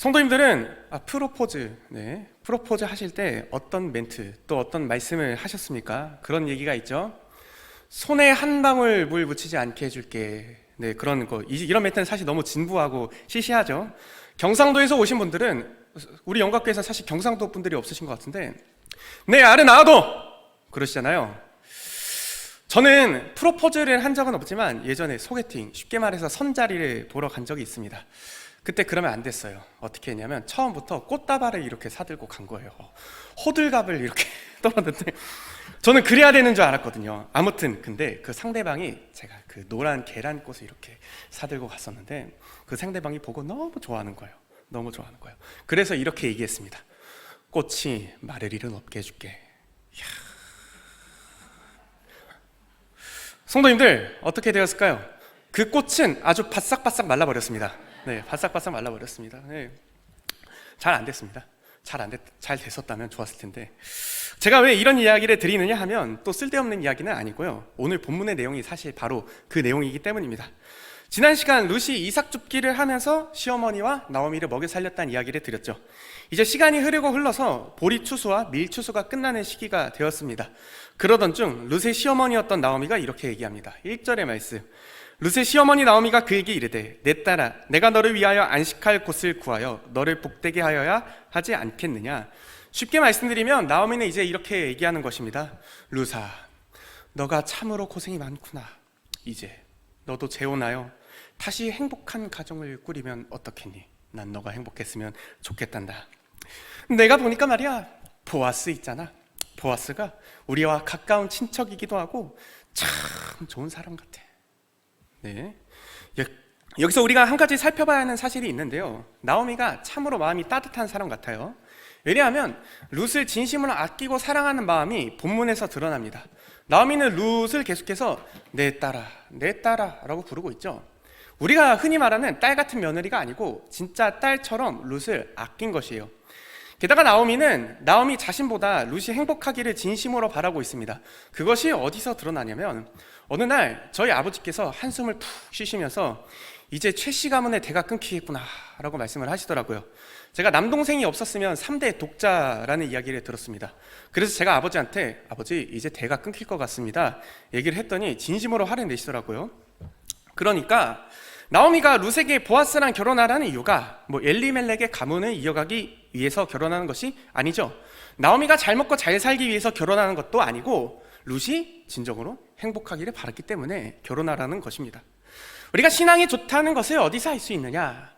성도님들은 프로포즈 하실 때 어떤 멘트 또 어떤 말씀을 하셨습니까? 그런 얘기가 있죠. 손에 한 방울 물 묻히지 않게 해줄게. 그런 거. 이런 멘트는 사실 너무 진부하고 시시하죠. 경상도에서 오신 분들은, 우리 영각교회에서 사실 경상도 분들이 없으신 것 같은데, 내 알을 낳아도 그러시잖아요. 저는 프로포즈를 한 적은 없지만 예전에 소개팅, 쉽게 말해서 선자리를 보러 간 적이 있습니다. 그때 그러면 안 됐어요. 어떻게 했냐면 처음부터 꽃다발을 이렇게 사들고 간 거예요. 호들갑을 이렇게 떨었는데 저는 그래야 되는 줄 알았거든요. 아무튼 근데 그 상대방이, 제가 그 노란 계란꽃을 이렇게 사들고 갔었는데 그 상대방이 보고 너무 좋아하는 거예요. 너무 좋아하는 거예요. 그래서 이렇게 얘기했습니다. 꽃이 마를 일은 없게 해줄게. 이야. 성도님들, 어떻게 되었을까요? 그 꽃은 아주 바싹바싹 말라버렸습니다. 바싹바싹 말라버렸습니다. 잘 안 됐습니다. 잘 됐었다면 좋았을 텐데. 제가 왜 이런 이야기를 드리느냐 하면 또 쓸데없는 이야기는 아니고요. 오늘 본문의 내용이 사실 바로 그 내용이기 때문입니다. 지난 시간 루시 이삭 줍기를 하면서 시어머니와 나오미를 먹여 살렸다는 이야기를 드렸죠. 이제 시간이 흘러서 보리 추수와 밀 추수가 끝나는 시기가 되었습니다. 그러던 중 룻의 시어머니였던 나오미가 이렇게 얘기합니다. 1절의 말씀. 룻의 시어머니 나오미가 그에게 이르되, 내 딸아, 내가 너를 위하여 안식할 곳을 구하여 너를 복되게 하여야 하지 않겠느냐. 쉽게 말씀드리면 나오미는 이제 이렇게 얘기하는 것입니다. 룻아, 너가 참으로 고생이 많구나. 이제 너도 재혼하여 다시 행복한 가정을 꾸리면 어떻겠니? 난 너가 행복했으면 좋겠단다. 내가 보니까 말이야, 보아스 있잖아. 보아스가 우리와 가까운 친척이기도 하고 참 좋은 사람 같아. 여기서 우리가 한 가지 살펴봐야 하는 사실이 있는데요. 나오미가 참으로 마음이 따뜻한 사람 같아요. 왜냐하면 룻을 진심으로 아끼고 사랑하는 마음이 본문에서 드러납니다. 나오미는 룻을 계속해서 내 딸아 라고 부르고 있죠. 우리가 흔히 말하는 딸 같은 며느리가 아니고 진짜 딸처럼 룻을 아낀 것이에요. 게다가 나오미 자신보다 룻이 행복하기를 진심으로 바라고 있습니다. 그것이 어디서 드러나냐면 어느 날 저희 아버지께서 한숨을 푹 쉬시면서 이제 최씨 가문의 대가 끊기겠구나 라고 말씀을 하시더라고요. 제가 남동생이 없었으면 3대 독자라는 이야기를 들었습니다. 그래서 제가 아버지한테, 아버지 이제 대가 끊길 것 같습니다 얘기를 했더니 진심으로 화를 내시더라고요. 그러니까 나오미가 룻에게 보아스랑 결혼하라는 이유가 엘리멜렉의 가문을 이어가기 위해서 결혼하는 것이 아니죠. 나오미가 잘 먹고 잘 살기 위해서 결혼하는 것도 아니고 룻이 진정으로 행복하기를 바랐기 때문에 결혼하라는 것입니다. 우리가 신앙이 좋다는 것을 어디서 알 수 있느냐?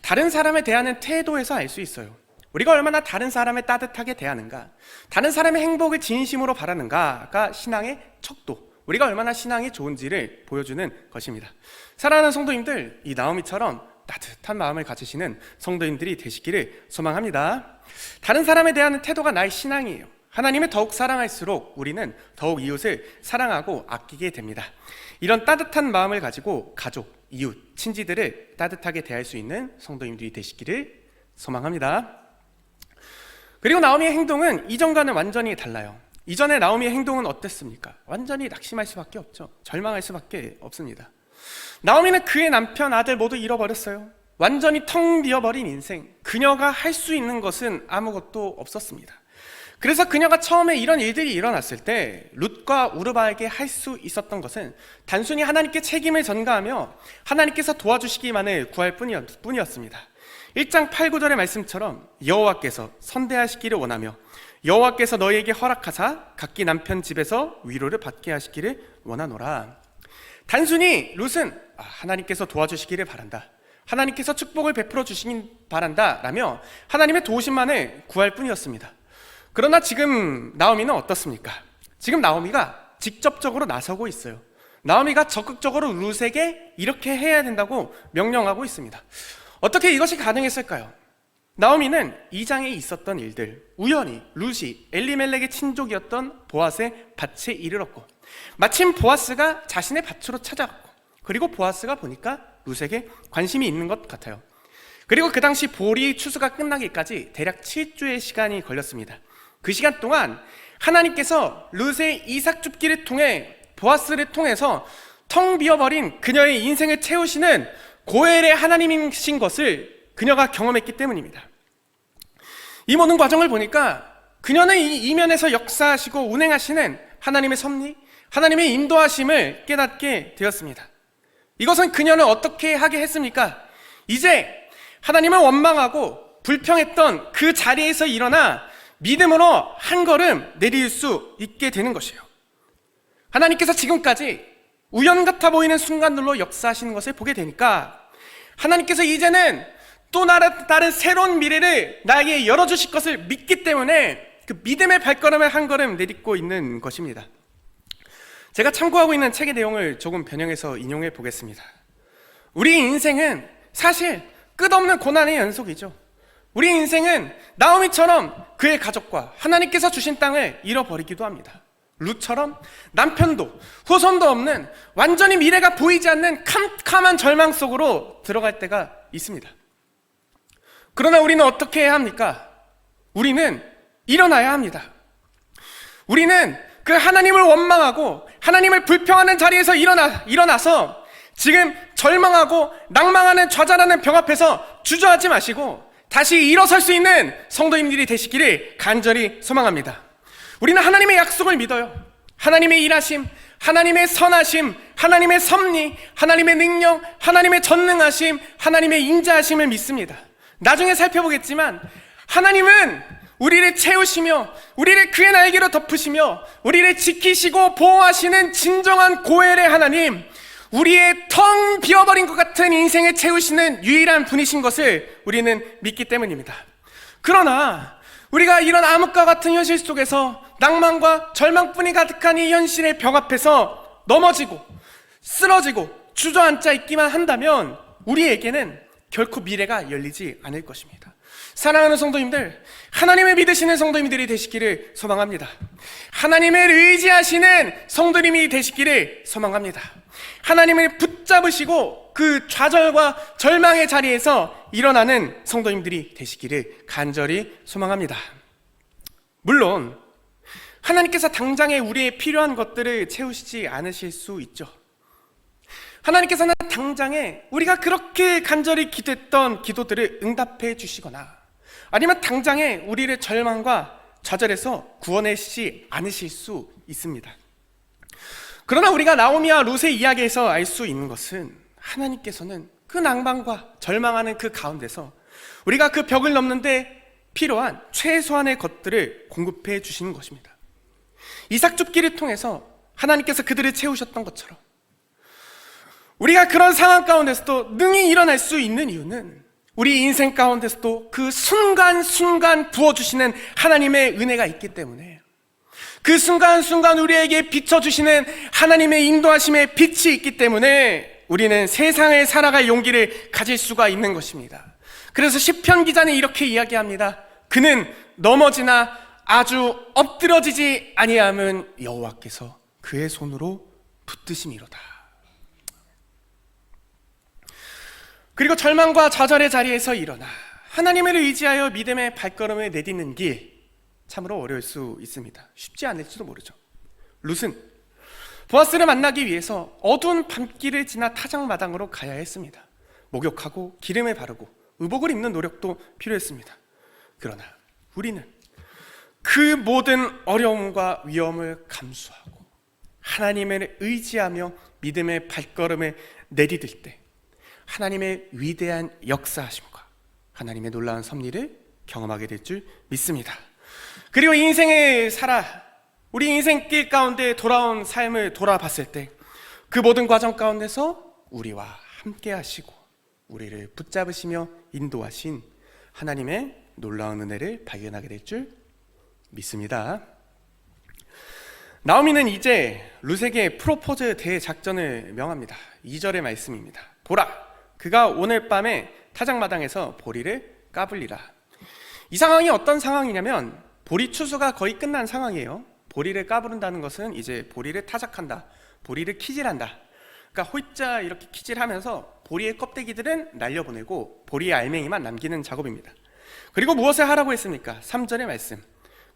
다른 사람에 대하는 태도에서 알 수 있어요. 우리가 얼마나 다른 사람을 따뜻하게 대하는가, 다른 사람의 행복을 진심으로 바라는가가 신앙의 척도, 우리가 얼마나 신앙이 좋은지를 보여주는 것입니다. 사랑하는 성도님들, 이 나오미처럼 따뜻한 마음을 가지시는 성도님들이 되시기를 소망합니다. 다른 사람에 대한 태도가 나의 신앙이에요. 하나님을 더욱 사랑할수록 우리는 더욱 이웃을 사랑하고 아끼게 됩니다. 이런 따뜻한 마음을 가지고 가족, 이웃, 친지들을 따뜻하게 대할 수 있는 성도님들이 되시기를 소망합니다. 그리고 나오미의 행동은 이전과는 완전히 달라요. 이전에 나오미의 행동은 어땠습니까? 완전히 낙심할 수밖에 없죠. 절망할 수밖에 없습니다. 나오미는 그의 남편, 아들 모두 잃어버렸어요. 완전히 텅 비어버린 인생. 그녀가 할 수 있는 것은 아무것도 없었습니다. 그래서 그녀가 처음에 이런 일들이 일어났을 때 룻과 오르바에게 할 수 있었던 것은 단순히 하나님께 책임을 전가하며 하나님께서 도와주시기만을 구할 뿐이었습니다. 1장 8, 9절의 말씀처럼 여호와께서 선대하시기를 원하며 여호와께서 너희에게 허락하사 각기 남편 집에서 위로를 받게 하시기를 원하노라. 단순히 룻은 하나님께서 도와주시기를 바란다, 하나님께서 축복을 베풀어 주시긴 바란다 라며 하나님의 도우심만을 구할 뿐이었습니다. 그러나 지금 나오미는 어떻습니까? 지금 나오미가 직접적으로 나서고 있어요. 나오미가 적극적으로 룻에게 이렇게 해야 된다고 명령하고 있습니다. 어떻게 이것이 가능했을까요? 나오미는 2장에 있었던 일들, 우연히 룻이 엘리멜렉의 친족이었던 보아스의 밭에 이르렀고, 마침 보아스가 자신의 밭으로 찾아갔고, 그리고 보아스가 보니까 룻에게 관심이 있는 것 같아요. 그리고 그 당시 보리 추수가 끝나기까지 대략 7주의 시간이 걸렸습니다. 그 시간 동안 하나님께서 룻의 이삭 줍기를 통해, 보아스를 통해서 텅 비어버린 그녀의 인생을 채우시는 고엘의 하나님이신 것을 그녀가 경험했기 때문입니다. 이 모든 과정을 보니까 그녀는 이 이면에서 역사하시고 운행하시는 하나님의 섭리, 하나님의 인도하심을 깨닫게 되었습니다. 이것은 그녀는 어떻게 하게 했습니까? 이제 하나님을 원망하고 불평했던 그 자리에서 일어나 믿음으로 한 걸음 내릴 수 있게 되는 것이에요. 하나님께서 지금까지 우연 같아 보이는 순간들로 역사하시는 것을 보게 되니까 하나님께서 이제는 또 다른 새로운 미래를 나에게 열어주실 것을 믿기 때문에 그 믿음의 발걸음을 한 걸음 내딛고 있는 것입니다. 제가 참고하고 있는 책의 내용을 조금 변형해서 인용해 보겠습니다. 우리 인생은 사실 끝없는 고난의 연속이죠. 우리 인생은 나오미처럼 그의 가족과 하나님께서 주신 땅을 잃어버리기도 합니다. 룻처럼 남편도 후손도 없는 완전히 미래가 보이지 않는 캄캄한 절망 속으로 들어갈 때가 있습니다. 그러나 우리는 어떻게 해야 합니까? 우리는 일어나야 합니다. 우리는 그 하나님을 원망하고 하나님을 불평하는 자리에서 일어나서 지금 절망하고 낭망하는 좌절하는 병 앞에서 주저하지 마시고 다시 일어설 수 있는 성도님들이 되시기를 간절히 소망합니다. 우리는 하나님의 약속을 믿어요. 하나님의 일하심, 하나님의 선하심, 하나님의 섭리, 하나님의 능력, 하나님의 전능하심, 하나님의 인자하심을 믿습니다. 나중에 살펴보겠지만 하나님은 우리를 채우시며 우리를 그의 날개로 덮으시며 우리를 지키시고 보호하시는 진정한 고엘의 하나님, 우리의 텅 비어버린 것 같은 인생을 채우시는 유일한 분이신 것을 우리는 믿기 때문입니다. 그러나 우리가 이런 암흑과 같은 현실 속에서 낭만과 절망뿐이 가득한 이 현실의 벽 앞에서 넘어지고 쓰러지고 주저앉아 있기만 한다면 우리에게는 결코 미래가 열리지 않을 것입니다. 사랑하는 성도님들, 하나님을 믿으시는 성도님들이 되시기를 소망합니다. 하나님을 의지하시는 성도님이 되시기를 소망합니다. 하나님을 붙잡으시고 그 좌절과 절망의 자리에서 일어나는 성도님들이 되시기를 간절히 소망합니다. 물론 하나님께서 당장에 우리의 필요한 것들을 채우시지 않으실 수 있죠. 하나님께서는 당장에 우리가 그렇게 간절히 기도했던 기도들을 응답해 주시거나 아니면 당장에 우리를 절망과 좌절에서 구원하시지 않으실 수 있습니다. 그러나 우리가 나오미와 룻의 이야기에서 알 수 있는 것은 하나님께서는 그 낭만과 절망하는 그 가운데서 우리가 그 벽을 넘는데 필요한 최소한의 것들을 공급해 주시는 것입니다. 이삭 줍기를 통해서 하나님께서 그들을 채우셨던 것처럼 우리가 그런 상황 가운데서도 능히 일어날 수 있는 이유는 우리 인생 가운데서도 그 순간순간 부어주시는 하나님의 은혜가 있기 때문에 그 순간순간 우리에게 비춰주시는 하나님의 인도하심의 빛이 있기 때문에 우리는 세상을 살아갈 용기를 가질 수가 있는 것입니다. 그래서 시편 기자는 이렇게 이야기합니다. 그는 넘어지나 아주 엎드러지지 아니함은 여호와께서 그의 손으로 붙드심이로다. 그리고 절망과 좌절의 자리에서 일어나 하나님을 의지하여 믿음의 발걸음을 내딛는 길, 참으로 어려울 수 있습니다. 쉽지 않을지도 모르죠. 룻은 보아스를 만나기 위해서 어두운 밤길을 지나 타작마당으로 가야 했습니다. 목욕하고 기름을 바르고 의복을 입는 노력도 필요했습니다. 그러나 우리는 그 모든 어려움과 위험을 감수하고 하나님을 의지하며 믿음의 발걸음을 내디딜 때 하나님의 위대한 역사하심과 하나님의 놀라운 섭리를 경험하게 될 줄 믿습니다. 그리고 인생을 우리 인생길 가운데 돌아온 삶을 돌아봤을 때 그 모든 과정 가운데서 우리와 함께 하시고 우리를 붙잡으시며 인도하신 하나님의 놀라운 은혜를 발견하게 될 줄 믿습니다. 나오미는 이제 룻에게 프로포즈 대작전을 명합니다. 2절의 말씀입니다. 보라, 그가 오늘 밤에 타작마당에서 보리를 까불리라. 이 상황이 어떤 상황이냐면 보리 추수가 거의 끝난 상황이에요. 보리를 까부른다는 것은 이제 보리를 타작한다, 보리를 키질한다. 그러니까 홀자 이렇게 키질하면서 보리의 껍데기들은 날려보내고 보리의 알맹이만 남기는 작업입니다. 그리고 무엇을 하라고 했습니까? 3절의 말씀.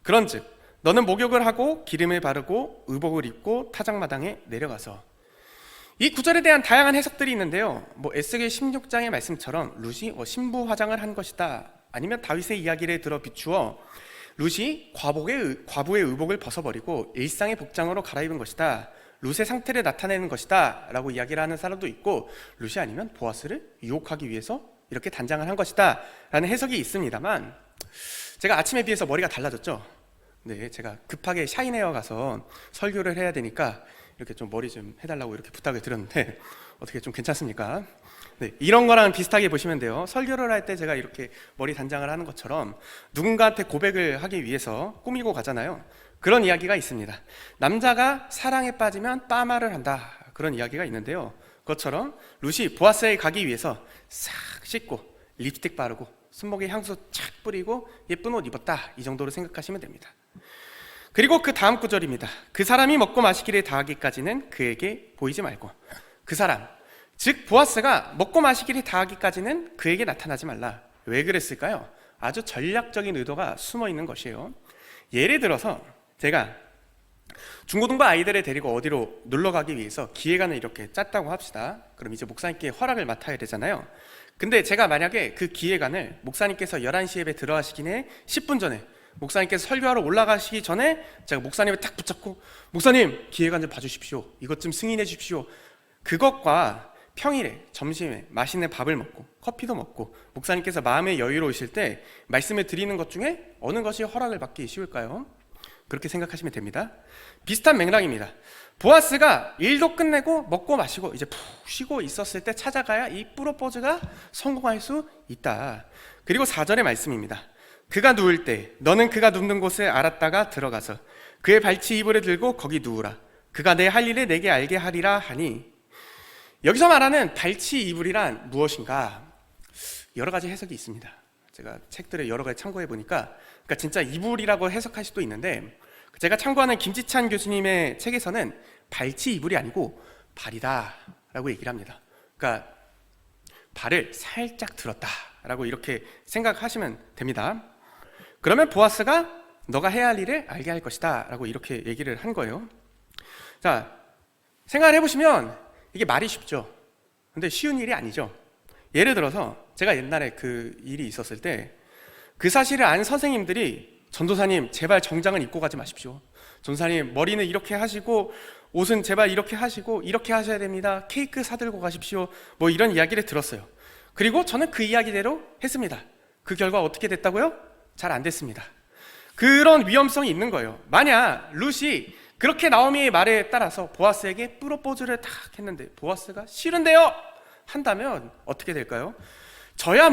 그런즉 너는 목욕을 하고 기름을 바르고 의복을 입고 타작마당에 내려가서, 이 구절에 대한 다양한 해석들이 있는데요. 에스겔 16장의 말씀처럼 룻이 신부 화장을 한 것이다. 아니면 다윗의 이야기를 들어 비추어 룻이 과부의 의복을 벗어버리고 일상의 복장으로 갈아입은 것이다. 룻의 상태를 나타내는 것이다 라고 이야기를 하는 사람도 있고, 룻이 아니면 보아스를 유혹하기 위해서 이렇게 단장을 한 것이다 라는 해석이 있습니다만, 제가 아침에 비해서 머리가 달라졌죠. 네, 제가 급하게 샤인헤어 가서 설교를 해야 되니까 이렇게 좀 머리 좀 해달라고 이렇게 부탁을 드렸는데 어떻게 좀 괜찮습니까? 네, 이런 거랑 비슷하게 보시면 돼요. 설교를 할 때 제가 이렇게 머리 단장을 하는 것처럼 누군가한테 고백을 하기 위해서 꾸미고 가잖아요. 그런 이야기가 있습니다. 남자가 사랑에 빠지면 빠마를 한다, 그런 이야기가 있는데요. 그것처럼 룻이 보아스에 가기 위해서 싹 씻고 립스틱 바르고 손목에 향수 착 뿌리고 예쁜 옷 입었다, 이 정도로 생각하시면 됩니다. 그리고 그 다음 구절입니다. 그 사람이 먹고 마시기를 다하기까지는 그에게 보이지 말고, 그 사람, 즉 보아스가 먹고 마시기를 다하기까지는 그에게 나타나지 말라. 왜 그랬을까요? 아주 전략적인 의도가 숨어 있는 것이에요. 예를 들어서 제가 중고등부 아이들을 데리고 어디로 놀러 가기 위해서 기획안을 이렇게 짰다고 합시다. 그럼 이제 목사님께 허락을 맡아야 되잖아요. 근데 제가 만약에 그 기획안을 목사님께서 11시 예배 들어가시기 10분 전에, 목사님께서 설교하러 올라가시기 전에 제가 목사님을 딱 붙잡고, 목사님 기획안 좀 봐주십시오, 이것 좀 승인해 주십시오, 그것과 평일에 점심에 맛있는 밥을 먹고 커피도 먹고 목사님께서 마음의 여유로우실 때 말씀을 드리는 것 중에 어느 것이 허락을 받기 쉬울까요? 그렇게 생각하시면 됩니다. 비슷한 맥락입니다. 보아스가 일도 끝내고 먹고 마시고 이제 푹 쉬고 있었을 때 찾아가야 이 프로포즈가 성공할 수 있다. 그리고 4절의 말씀입니다. 그가 누울 때 너는 그가 눕는 곳을 알았다가 들어가서 그의 발치 이불을 들고 거기 누우라. 그가 내 할 일을 내게 알게 하리라 하니, 여기서 말하는 발치 이불이란 무엇인가? 여러 가지 해석이 있습니다. 제가 책들을 여러 가지 참고해 보니까, 그러니까 진짜 이불이라고 해석할 수도 있는데, 제가 참고하는 김지찬 교수님의 책에서는 발치 이불이 아니고 발이다 라고 얘기를 합니다. 그러니까 발을 살짝 들었다 라고 이렇게 생각하시면 됩니다. 그러면 보아스가 너가 해야 할 일을 알게 할 것이다 라고 이렇게 얘기를 한 거예요. 자, 생각을 해보시면 이게 말이 쉽죠. 근데 쉬운 일이 아니죠. 예를 들어서 제가 옛날에 그 일이 있었을 때 그 사실을 안 선생님들이, 전도사님 제발 정장은 입고 가지 마십시오, 전도사님 머리는 이렇게 하시고 옷은 제발 이렇게 하시고 이렇게 하셔야 됩니다, 케이크 사들고 가십시오, 이런 이야기를 들었어요. 그리고 저는 그 이야기대로 했습니다. 그 결과 어떻게 됐다고요? 잘 안 됐습니다. 그런 위험성이 있는 거예요. 만약 룻이 그렇게 나오미의 말에 따라서 보아스에게 프로포즈를 딱 했는데 보아스가 싫은데요 한다면 어떻게 될까요? 저야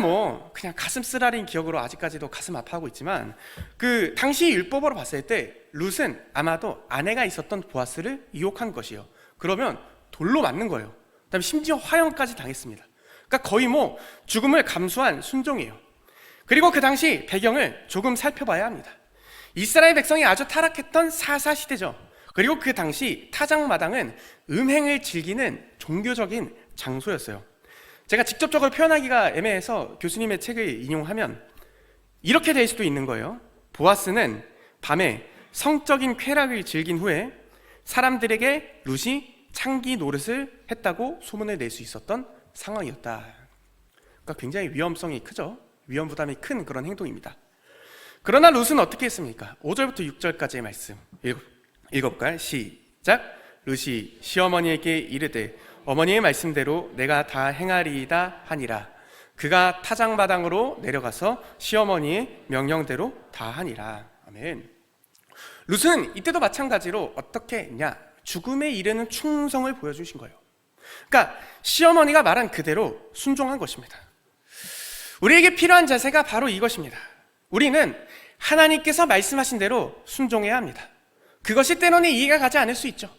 그냥 가슴 쓰라린 기억으로 아직까지도 가슴 아파하고 있지만, 그 당시 율법으로 봤을 때 룻은 아마도 아내가 있었던 보아스를 유혹한 것이에요. 그러면 돌로 맞는 거예요. 그다음에 심지어 화형까지 당했습니다. 그러니까 거의 죽음을 감수한 순종이에요. 그리고 그 당시 배경을 조금 살펴봐야 합니다. 이스라엘 백성이 아주 타락했던 사사시대죠. 그리고 그 당시 타작마당은 음행을 즐기는 종교적인 장소였어요. 제가 직접적으로 표현하기가 애매해서 교수님의 책을 인용하면 이렇게 될 수도 있는 거예요. 보아스는 밤에 성적인 쾌락을 즐긴 후에 사람들에게 룻이 창기 노릇을 했다고 소문을 낼 수 있었던 상황이었다. 그러니까 굉장히 위험성이 크죠. 위험 부담이 큰 그런 행동입니다. 그러나 룻은 어떻게 했습니까? 5절부터 6절까지의 말씀 읽어볼까요? 시작. 룻이 시어머니에게 이르되 어머니의 말씀대로 내가 다 행하리이다 하니라. 그가 타작마당으로 내려가서 시어머니의 명령대로 다 하니라. 아멘. 룻은 이때도 마찬가지로 어떻게 했냐? 죽음에 이르는 충성을 보여주신 거예요. 그러니까 시어머니가 말한 그대로 순종한 것입니다. 우리에게 필요한 자세가 바로 이것입니다. 우리는 하나님께서 말씀하신 대로 순종해야 합니다. 그것이 때로는 이해가 가지 않을 수 있죠.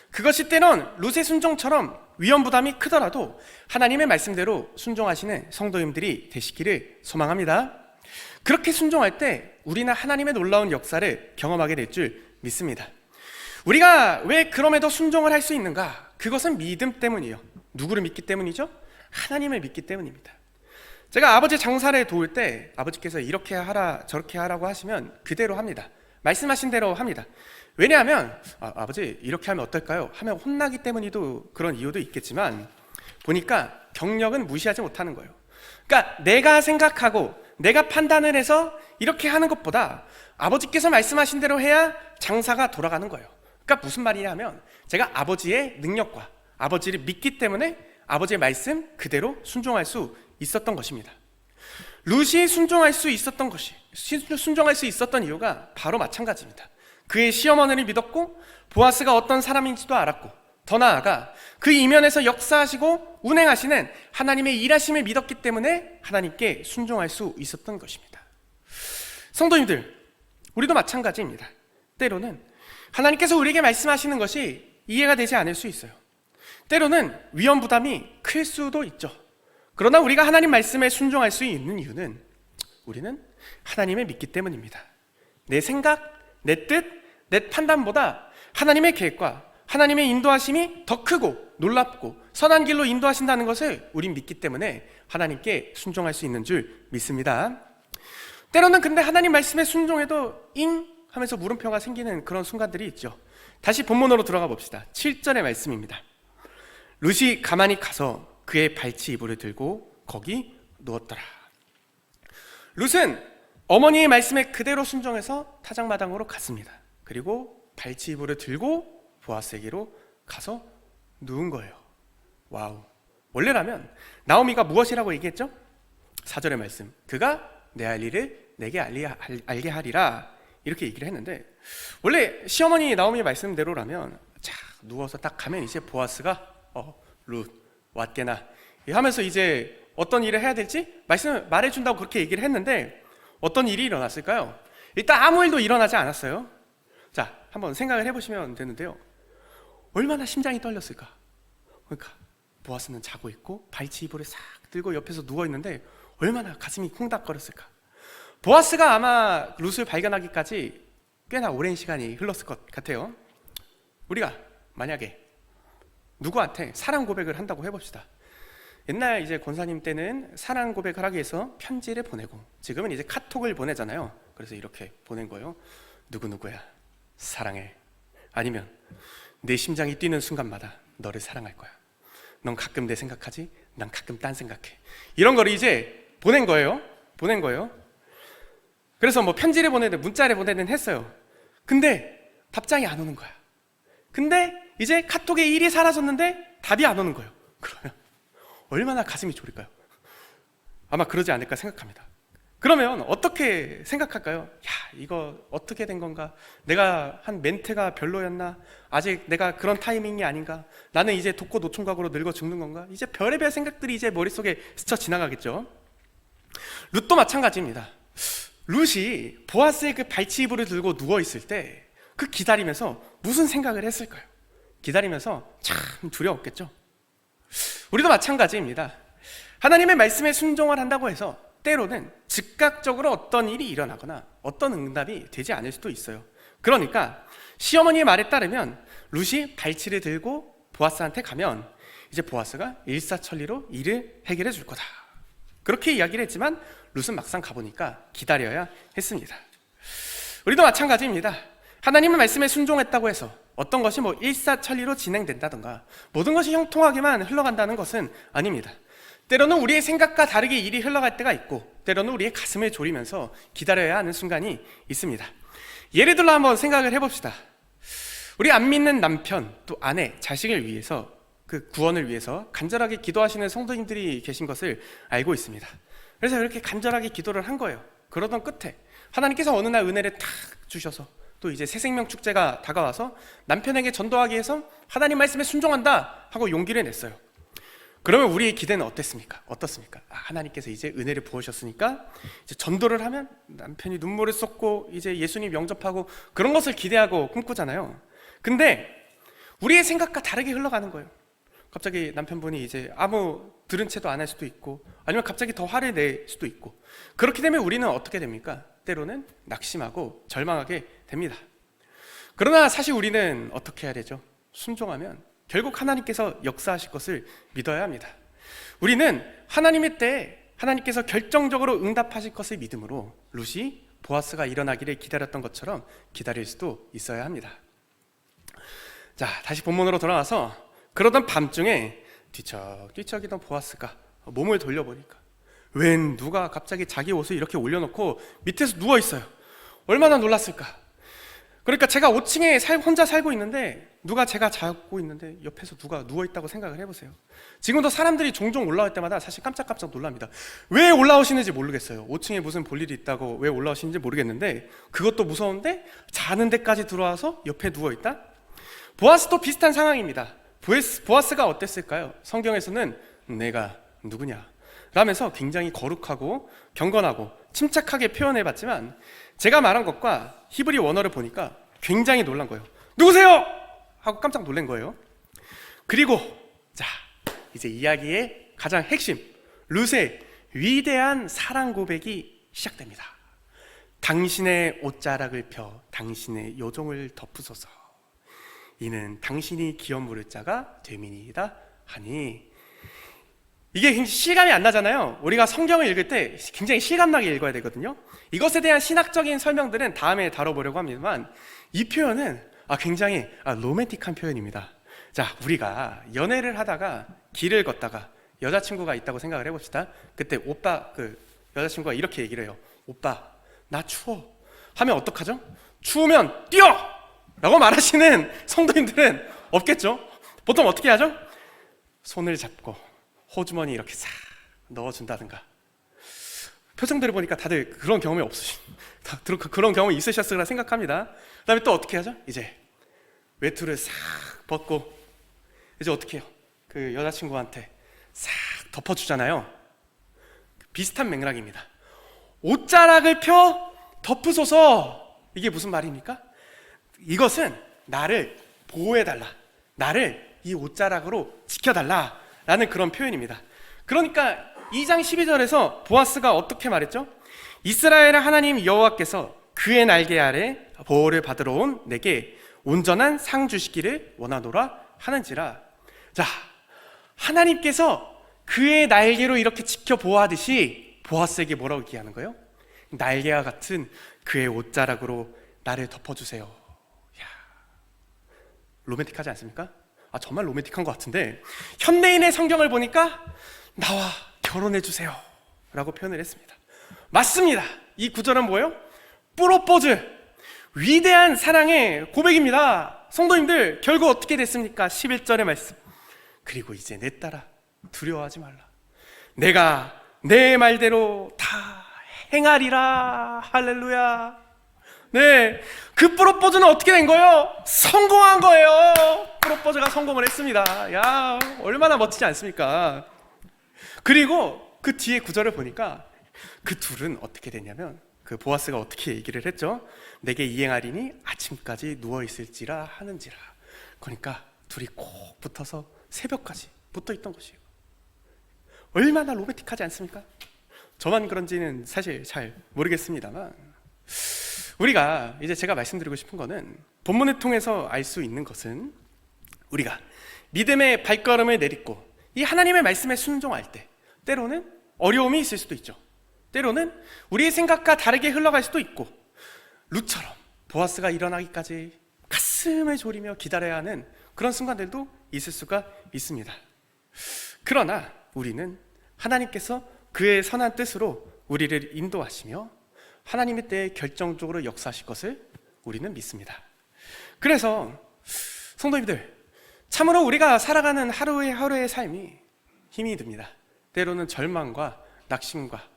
그것이 때론 룻의 순종처럼 위험 부담이 크더라도 하나님의 말씀대로 순종하시는 성도님들이 되시기를 소망합니다. 그렇게 순종할 때 우리는 하나님의 놀라운 역사를 경험하게 될 줄 믿습니다. 우리가 왜 그럼에도 순종을 할 수 있는가? 그것은 믿음 때문이에요. 누구를 믿기 때문이죠? 하나님을 믿기 때문입니다. 제가 아버지 장사를 도울 때 아버지께서 이렇게 하라 저렇게 하라고 하시면 그대로 합니다. 말씀하신 대로 합니다. 왜냐하면 아버지 이렇게 하면 어떨까요? 하면 혼나기 때문이도 그런 이유도 있겠지만 보니까 경력은 무시하지 못하는 거예요. 그러니까 내가 생각하고 내가 판단을 해서 이렇게 하는 것보다 아버지께서 말씀하신 대로 해야 장사가 돌아가는 거예요. 그러니까 무슨 말이냐면 제가 아버지의 능력과 아버지를 믿기 때문에 아버지의 말씀 그대로 순종할 수 있었던 것입니다. 룻이 순종할 수 있었던 이유가 바로 마찬가지입니다. 그의 시어머니를 믿었고 보아스가 어떤 사람인지도 알았고 더 나아가 그 이면에서 역사하시고 운행하시는 하나님의 일하심을 믿었기 때문에 하나님께 순종할 수 있었던 것입니다. 성도님들, 우리도 마찬가지입니다. 때로는 하나님께서 우리에게 말씀하시는 것이 이해가 되지 않을 수 있어요. 때로는 위험 부담이 클 수도 있죠. 그러나 우리가 하나님 말씀에 순종할 수 있는 이유는 우리는 하나님을 믿기 때문입니다. 내 생각, 내 뜻, 내 판단보다 하나님의 계획과 하나님의 인도하심이 더 크고 놀랍고 선한 길로 인도하신다는 것을 우린 믿기 때문에 하나님께 순종할 수 있는 줄 믿습니다. 때로는 근데 하나님 말씀에 순종해도 잉 하면서 물음표가 생기는 그런 순간들이 있죠. 다시 본문으로 들어가 봅시다. 7절의 말씀입니다. 룻이 가만히 가서 그의 발치 이불을 들고 거기 누웠더라. 룻은 어머니의 말씀에 그대로 순종해서 타작마당으로 갔습니다. 그리고 발치 이불을 들고 보아스에게로 가서 누운 거예요. 와우. 원래라면 나오미가 무엇이라고 얘기했죠? 4절의 말씀. 그가 내 할 일을 내게 알게 하리라. 이렇게 얘기를 했는데 원래 시어머니 나오미의 말씀대로라면 자 누워서 딱 가면 이제 보아스가 룻 왔게나 하면서 이제 어떤 일을 해야 될지 말씀을 말해준다고 그렇게 얘기를 했는데 어떤 일이 일어났을까요? 일단 아무 일도 일어나지 않았어요. 자 한번 생각을 해보시면 되는데요. 얼마나 심장이 떨렸을까? 그러니까 보아스는 자고 있고 발치 이불을 싹 들고 옆에서 누워있는데 얼마나 가슴이 콩닥거렸을까? 보아스가 아마 룻을 발견하기까지 꽤나 오랜 시간이 흘렀을 것 같아요. 우리가 만약에 누구한테 사랑 고백을 한다고 해봅시다. 옛날 이제 권사님 때는 사랑 고백을 하기 위해서 편지를 보내고 지금은 이제 카톡을 보내잖아요. 그래서 이렇게 보낸 거예요. 누구누구야 사랑해. 아니면 내 심장이 뛰는 순간마다 너를 사랑할 거야. 넌 가끔 내 생각하지? 난 가끔 딴 생각해. 이런 거를 이제 보낸 거예요. 그래서 뭐 편지를 보내든 문자를 보내든 했어요. 근데 답장이 안 오는 거야. 근데 이제 카톡에 일이 사라졌는데 답이 안 오는 거예요. 그러면 얼마나 가슴이 졸일까요? 아마 그러지 않을까 생각합니다. 그러면 어떻게 생각할까요? 야, 이거 어떻게 된 건가? 내가 한 멘트가 별로였나? 아직 내가 그런 타이밍이 아닌가? 나는 이제 독고 노총각으로 늙어 죽는 건가? 이제 별의별 생각들이 이제 머릿속에 스쳐 지나가겠죠. 룻도 마찬가지입니다. 룻이 보아스의 그 발치 이불을 들고 누워있을 때 그 기다리면서 무슨 생각을 했을까요? 기다리면서 참 두려웠겠죠. 우리도 마찬가지입니다. 하나님의 말씀에 순종을 한다고 해서 때로는 즉각적으로 어떤 일이 일어나거나 어떤 응답이 되지 않을 수도 있어요. 그러니까 시어머니의 말에 따르면 룻이 발치를 들고 보아스한테 가면 이제 보아스가 일사천리로 일을 해결해 줄 거다. 그렇게 이야기를 했지만 룻은 막상 가보니까 기다려야 했습니다. 우리도 마찬가지입니다. 하나님의 말씀에 순종했다고 해서 어떤 것이 뭐 일사천리로 진행된다든가 모든 것이 형통하게만 흘러간다는 것은 아닙니다. 때로는 우리의 생각과 다르게 일이 흘러갈 때가 있고 때로는 우리의 가슴을 졸이면서 기다려야 하는 순간이 있습니다. 예를 들어 한번 생각을 해봅시다. 우리 안 믿는 남편 또 아내, 자식을 위해서 그 구원을 위해서 간절하게 기도하시는 성도님들이 계신 것을 알고 있습니다. 그래서 그렇게 간절하게 기도를 한 거예요. 그러던 끝에 하나님께서 어느 날 은혜를 탁 주셔서 또 이제 새생명 축제가 다가와서 남편에게 전도하기 위해서 하나님 말씀에 순종한다 하고 용기를 냈어요. 그러면 우리의 기대는 어떻습니까? 하나님께서 이제 은혜를 부으셨으니까 이제 전도를 하면 남편이 눈물을 쏟고 이제 예수님 영접하고 그런 것을 기대하고 꿈꾸잖아요. 근데 우리의 생각과 다르게 흘러가는 거예요. 갑자기 남편분이 이제 아무 들은 채도 안 할 수도 있고 아니면 갑자기 더 화를 낼 수도 있고 그렇게 되면 우리는 어떻게 됩니까? 때로는 낙심하고 절망하게 됩니다. 그러나 사실 우리는 어떻게 해야 되죠? 순종하면 결국 하나님께서 역사하실 것을 믿어야 합니다. 우리는 하나님의 때에 하나님께서 결정적으로 응답하실 것을 믿음으로 룻이 보아스가 일어나기를 기다렸던 것처럼 기다릴 수도 있어야 합니다. 자, 다시 본문으로 돌아와서 그러던 밤중에 뒤척뒤척이던 보아스가 몸을 돌려보니까 웬 누가 갑자기 자기 옷을 이렇게 올려놓고 밑에서 누워있어요. 얼마나 놀랐을까. 그러니까 제가 5층에 혼자 살고 있는데 누가 제가 자고 있는데 옆에서 누가 누워있다고 생각을 해보세요. 지금도 사람들이 종종 올라올 때마다 사실 깜짝깜짝 놀랍니다. 왜 올라오시는지 모르겠어요. 5층에 무슨 볼일이 있다고 왜 올라오시는지 모르겠는데 그것도 무서운데 자는 데까지 들어와서 옆에 누워있다? 보아스도 비슷한 상황입니다. 보아스가 어땠을까요? 성경에서는 내가 누구냐 라면서 굉장히 거룩하고 경건하고 침착하게 표현해봤지만 제가 말한 것과 히브리 원어를 보니까 굉장히 놀란 거예요. 누구세요? 하고 깜짝 놀란 거예요. 그리고 자, 이제 이야기의 가장 핵심, 룻의 위대한 사랑 고백이 시작됩니다. 당신의 옷자락을 펴 당신의 요종을 덮으소서. 이는 당신이 기업 물을 자가 됨이니이다 하니. 이게 굉장히 실감이 안 나잖아요. 우리가 성경을 읽을 때 굉장히 실감나게 읽어야 되거든요. 이것에 대한 신학적인 설명들은 다음에 다뤄보려고 합니다만 이 표현은 굉장히 로맨틱한 표현입니다. 자, 우리가 연애를 하다가 길을 걷다가 여자친구가 있다고 생각을 해봅시다. 그때 여자친구가 이렇게 얘기를 해요. 오빠, 나 추워 하면 어떡하죠? 추우면 뛰어! 라고 말하시는 성도님들은 없겠죠? 보통 어떻게 하죠? 손을 잡고 호주머니 이렇게 싹 넣어준다든가. 표정들을 보니까 다들 그런 경험이 그런 경험이 있으셨으리라 생각합니다. 그 다음에 또 어떻게 하죠? 이제 외투를 싹 벗고 이제 어떻게 해요? 그 여자친구한테 싹 덮어주잖아요. 비슷한 맥락입니다. 옷자락을 펴 덮으소서. 이게 무슨 말입니까? 이것은 나를 보호해달라, 나를 이 옷자락으로 지켜달라 라는 그런 표현입니다. 그러니까 2장 12절에서 보아스가 어떻게 말했죠? 이스라엘의 하나님 여호와께서 그의 날개 아래 보호를 받으러 온 내게 온전한 상 주시기를 원하노라 하는지라. 자, 하나님께서 그의 날개로 이렇게 지켜 보호하듯이 보아스에게 뭐라고 얘기하는 거예요? 날개와 같은 그의 옷자락으로 나를 덮어주세요. 야, 로맨틱하지 않습니까? 정말 로맨틱한 것 같은데 현대인의 성경을 보니까 나와 결혼해주세요 라고 표현을 했습니다. 맞습니다. 이 구절은 뭐예요? 프로포즈, 위대한 사랑의 고백입니다. 성도님들, 결국 어떻게 됐습니까? 11절의 말씀. 그리고 이제 내 딸아, 두려워하지 말라. 내가 내 말대로 다 행하리라. 할렐루야. 네, 그 프로포즈는 어떻게 된 거예요? 성공한 거예요. 프로포즈가 성공을 했습니다. 야, 얼마나 멋지지 않습니까? 그리고 그 뒤에 구절을 보니까 그 둘은 어떻게 됐냐면 그 보아스가 어떻게 얘기를 했죠? 내게 이행하리니 아침까지 누워있을지라 하는지라. 그러니까 둘이 꼭 붙어서 새벽까지 붙어있던 것이에요. 얼마나 로맨틱하지 않습니까? 저만 그런지는 사실 잘 모르겠습니다만 우리가 이제 제가 말씀드리고 싶은 거는 본문을 통해서 알 수 있는 것은 우리가 믿음의 발걸음을 내딛고 이 하나님의 말씀에 순종할 때 때로는 어려움이 있을 수도 있죠. 때로는 우리의 생각과 다르게 흘러갈 수도 있고 룻처럼 보아스가 일어나기까지 가슴을 졸이며 기다려야 하는 그런 순간들도 있을 수가 있습니다. 그러나 우리는 하나님께서 그의 선한 뜻으로 우리를 인도하시며 하나님의 때에 결정적으로 역사하실 것을 우리는 믿습니다. 그래서 성도님들, 참으로 우리가 살아가는 하루의 삶이 힘이 듭니다. 때로는 절망과 낙심과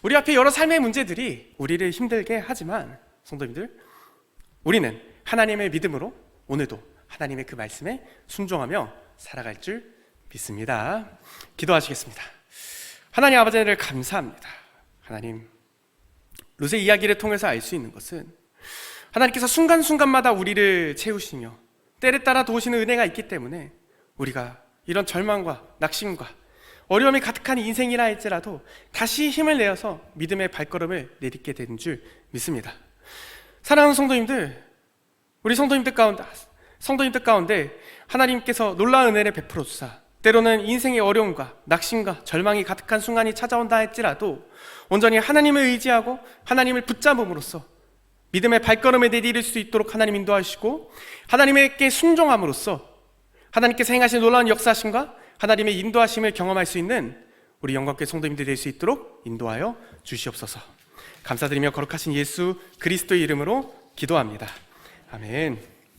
우리 앞에 여러 삶의 문제들이 우리를 힘들게 하지만 성도님들, 우리는 하나님의 믿음으로 오늘도 하나님의 그 말씀에 순종하며 살아갈 줄 믿습니다. 기도하시겠습니다. 하나님 아버지를 감사합니다. 하나님, 룻의 이야기를 통해서 알 수 있는 것은 하나님께서 순간순간마다 우리를 채우시며 때를 따라 도우시는 은혜가 있기 때문에 우리가 이런 절망과 낙심과 어려움이 가득한 인생이라 할지라도 다시 힘을 내어서 믿음의 발걸음을 내딛게 되는 줄 믿습니다. 사랑하는 성도님들, 우리 성도님들 가운데 하나님께서 놀라운 은혜를 베풀어 주사 때로는 인생의 어려움과 낙심과 절망이 가득한 순간이 찾아온다 할지라도 온전히 하나님을 의지하고 하나님을 붙잡음으로써 믿음의 발걸음에 내디딜 수 있도록 하나님 인도하시고, 하나님께 순종함으로써 하나님께서 행하신 놀라운 역사하심과 하나님의 인도하심을 경험할 수 있는 우리 영광교회 성도님들이 될 수 있도록 인도하여 주시옵소서. 감사드리며 거룩하신 예수 그리스도의 이름으로 기도합니다. 아멘.